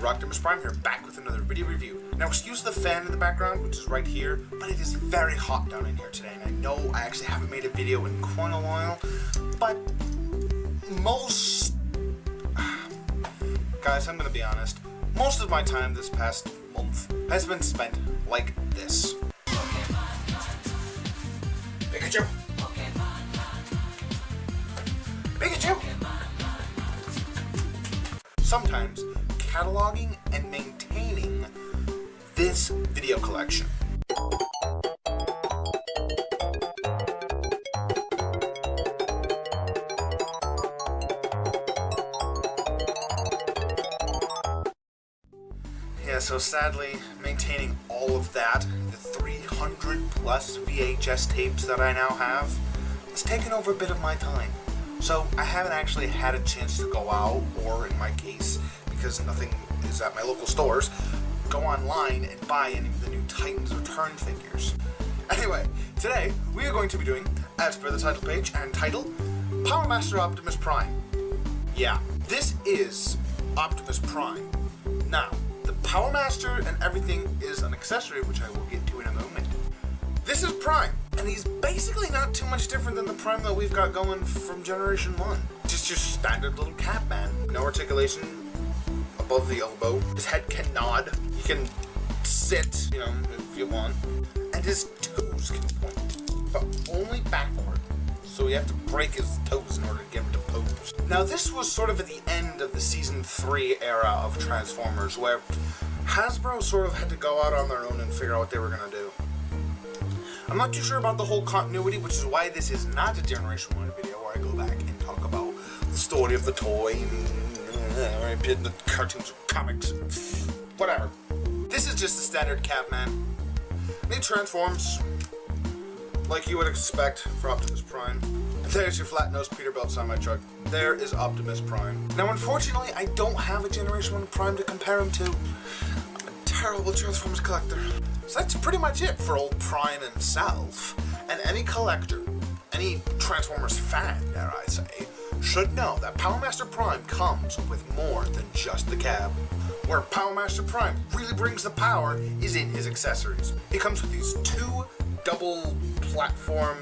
Rocktimus Prime here, back with another video review. Now, excuse the fan in the background, which is right here, but it is very hot down in here today, and I know I actually haven't made a video in quite a while, but guys, I'm gonna be honest, most of my time this past month has been spent like this. Pikachu! Pikachu! Sometimes cataloging and maintaining this video collection. Yeah, so sadly, maintaining all of that, the 300 plus VHS tapes that I now have, has taken over a bit of my time. So I haven't actually had a chance to go out, or in my case, because nothing is at my local stores, go online and buy any of the new Titans Return figures. Anyway, today we are going to be doing, as per the title page and title, Powermaster Optimus Prime. Yeah, this is Optimus Prime. Now, the Powermaster and everything is an accessory, which I will get to in a moment. This is Prime, and he's basically not too much different than the Prime that we've got going from Generation 1. Just your standard little cat man. No articulation above the elbow. His head can nod. He can sit, you know, if you want. And his toes can point, but only backward. So you have to break his toes in order to get him to pose. Now, this was sort of at the end of the Season 3 era of Transformers, where Hasbro sort of had to go out on their own and figure out what they were going to do. I'm not too sure about the whole continuity, which is why this is not a Generation 1 video where I go back and talk about the story of the toy and the cartoons or comics, whatever. This is just a standard Catman. And he transforms like you would expect for Optimus Prime. And there's your flat-nosed Peterbilt semi-truck. There is Optimus Prime. Now, unfortunately, I don't have a Generation 1 Prime to compare him to. I'm a terrible Transformers collector. So that's pretty much it for old Prime himself. And any collector, any Transformers fan, dare I say, should know that Powermaster Prime comes with more than just the cab. Where Powermaster Prime really brings the power is in his accessories. He comes with these two double platform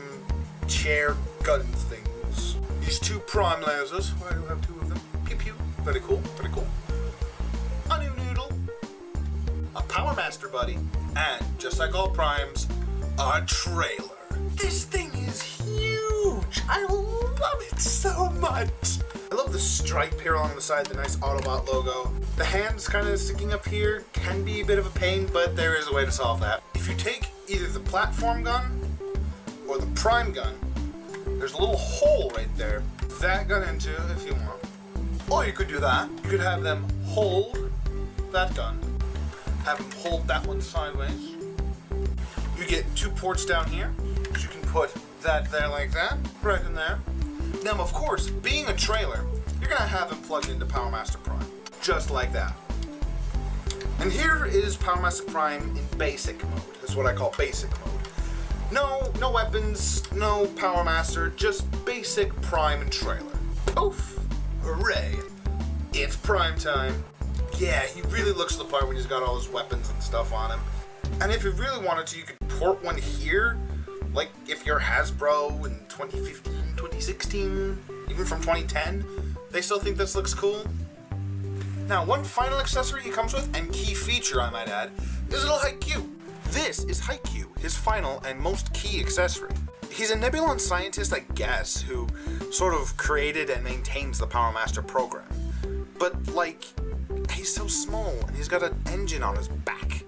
chair gun things. These two Prime lasers. Why do I have two of them? Pew pew. Very cool, very cool. A new noodle. A Powermaster buddy. And, just like all Primes, a trailer. This thing is huge! I love it so much! I love the stripe here along the side, the nice Autobot logo. The hands kind of sticking up here can be a bit of a pain, but there is a way to solve that. If you take either the platform gun or the Prime gun, there's a little hole right there. That gun into if you want. Or you could do that. You could have them hold that gun. Have them hold that one sideways. You get two ports down here, so you can put that there like that, right in there. Now, of course, being a trailer, you're gonna have him plugged into Powermaster Prime, just like that. And here is Powermaster Prime in basic mode. That's what I call basic mode. No weapons, no Powermaster, just basic Prime and trailer. Poof! Hooray! It's Prime time. Yeah, he really looks the part when he's got all his weapons and stuff on him. And if you really wanted to, you could port one here. Like if you're Hasbro in 2015, 2016, even from 2010, they still think this looks cool. Now, one final accessory he comes with, and key feature I might add, is a little Haikyuu. This is Haikyuu, his final and most key accessory. He's a Nebulon scientist, I guess, who sort of created and maintains the Powermaster program. But, like, he's so small, and he's got an engine on his back.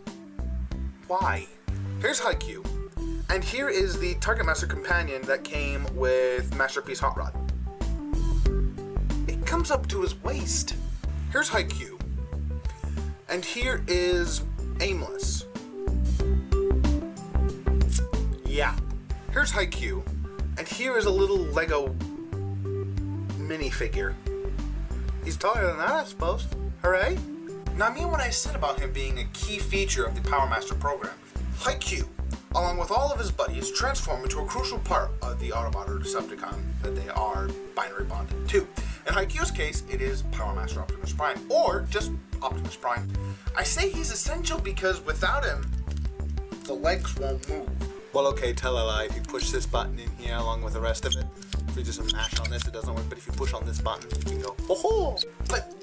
Why? Here's Haikyuu, and here is the Target Master companion that came with Masterpiece Hot Rod. It comes up to his waist. Here's Haikyuu, and here is Aimless. Yeah. Here's Haikyuu, and here is a little Lego minifigure. He's taller than that, I suppose. Hooray! Now, I mean what I said about him being a key feature of the Powermaster program. Haikyuu, along with all of his buddies, transform into a crucial part of the Autobot or Decepticon that they are binary bonded to. In Haikyuu's case, it is Powermaster Optimus Prime, or just Optimus Prime. I say he's essential because without him, the legs won't move. Well, okay, tell a lie. If you push this button in here along with the rest of it, if you just mash on this, it doesn't work. But if you push on this button, you can go, oh! But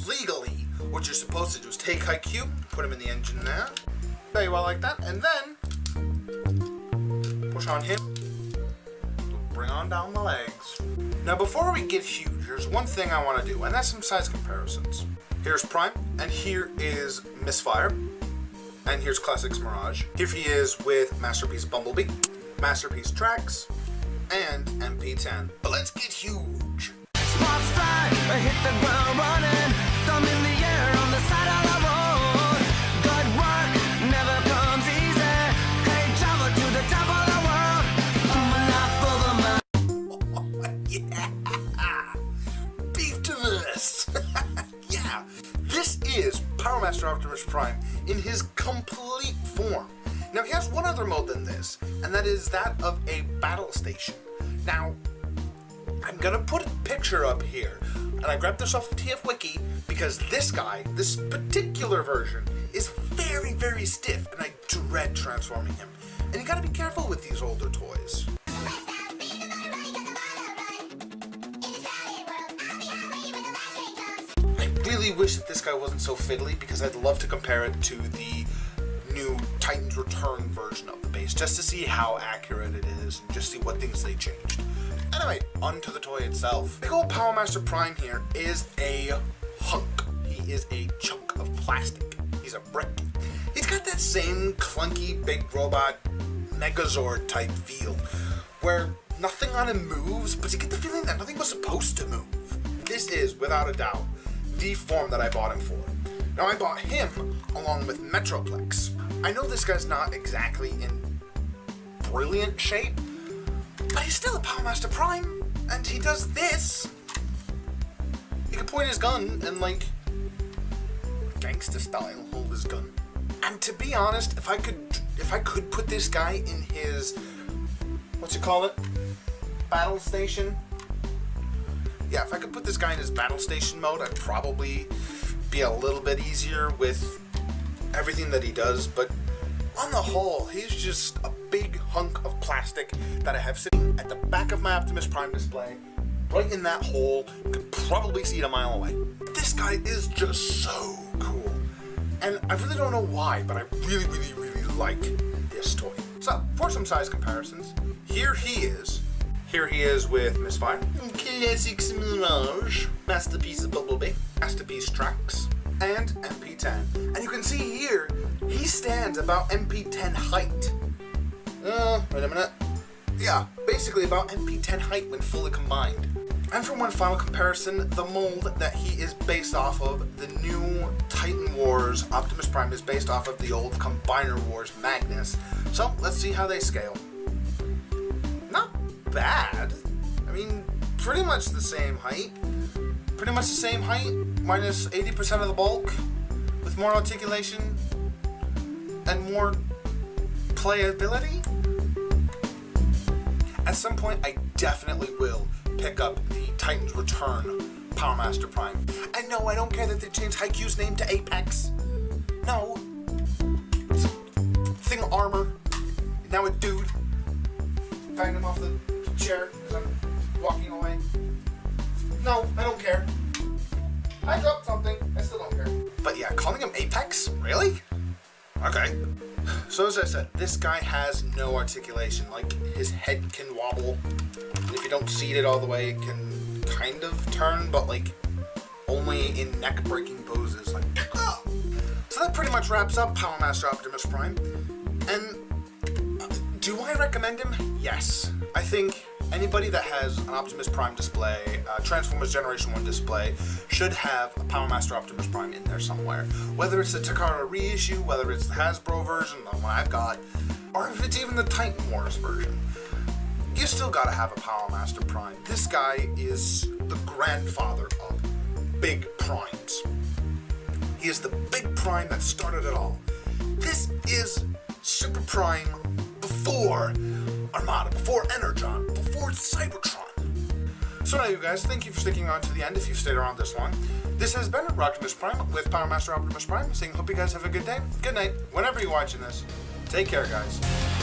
legally, what you're supposed to do is take IQ, put him in the engine there, very well like that, and then push on him, bring on down the legs. Now, before we get huge, there's one thing I want to do, and that's some size comparisons. Here's Prime, and here is Misfire. And here's Classics Mirage. Here he is with Masterpiece Bumblebee, Masterpiece Trax, and MP10. But let's get huge. Sparks fly, hit the ground running, thumb in the air on the side of the road. Good work never comes easy. Hey, travel to the top of the world. I'm alive for the man. Yeah! Beef to this! Yeah! This is Powermaster Optimus Prime in his complete form. Now, he has one other mode than this, and that is that of a battle station. Now, I'm gonna put a picture up here, and I grabbed this off of TF Wiki because this guy, this particular version, is very, very stiff, and I dread transforming him. And you gotta be careful with these older toys. I really wish that this guy wasn't so fiddly because I'd love to compare it to the new Titans Return version of the base, just to see how accurate it is and just see what things they changed. Anyway, onto the toy itself. Big old Powermaster Prime here is a hunk. He is a chunk of plastic. He's a brick. He's got that same clunky big robot Megazord type feel, where nothing on him moves, but you get the feeling that nothing was supposed to move. This is, without a doubt, the form that I bought him for. Now, I bought him along with Metroplex. I know this guy's not exactly in brilliant shape, but he's still a Powermaster Prime, and he does this. He can point his gun and, like, gangsta style, hold his gun. And to be honest, if I could put this guy in his, battle station. Yeah, if I could put this guy in his battle station mode, I'd probably be a little bit easier with everything that he does, but on the whole, he's just a big hunk of plastic that I have sitting at the back of my Optimus Prime display, right in that hole. You can probably see it a mile away. This guy is just so cool, and I really don't know why, but I really, really, really like this toy. So, for some size comparisons, here he is. Here he is with Misfire, Classics Mirage, Masterpiece Bumblebee, Masterpiece Trax, and MP10. And you can see here, he stands about MP10 height. Wait a minute. Yeah, basically about MP10 height when fully combined. And for one final comparison, the mold that he is based off of, the new Titan Wars Optimus Prime, is based off of the old Combiner Wars Magnus. So, let's see how they scale. Not bad. I mean, pretty much the same height. Pretty much the same height, minus 80% of the bulk, with more articulation and more playability. At some point, I definitely will pick up the Titans Return Powermaster Prime. And no, I don't care that they changed Haikyuu's name to Apex. No. It's a thing of armor. Now a dude. Banging him off the chair as I'm walking away. No, I don't care. I dropped something. I still don't care. But yeah, calling him Apex? Really? Okay. So as I said, this guy has no articulation. Like, his head can wobble. And if you don't seat it all the way, it can kind of turn, but like, only in neck-breaking poses. Like, ah! So that pretty much wraps up Powermaster Optimus Prime. And do I recommend him? Yes. I think anybody that has an Optimus Prime display, Transformers Generation 1 display, should have a Powermaster Optimus Prime in there somewhere. Whether it's the Takara reissue, whether it's the Hasbro version, the one I've got, or if it's even the Titan Wars version, you still gotta have a Powermaster Prime. This guy is the grandfather of big primes. He is the big prime that started it all. This is Super Prime before Armada, before Energon, before Cybertron. So now, you guys, thank you for sticking on to the end if you've stayed around this long. This has been Rocktimus Prime with Powermaster Optimus Prime, saying hope you guys have a good day, good night, whenever you're watching this. Take care, guys.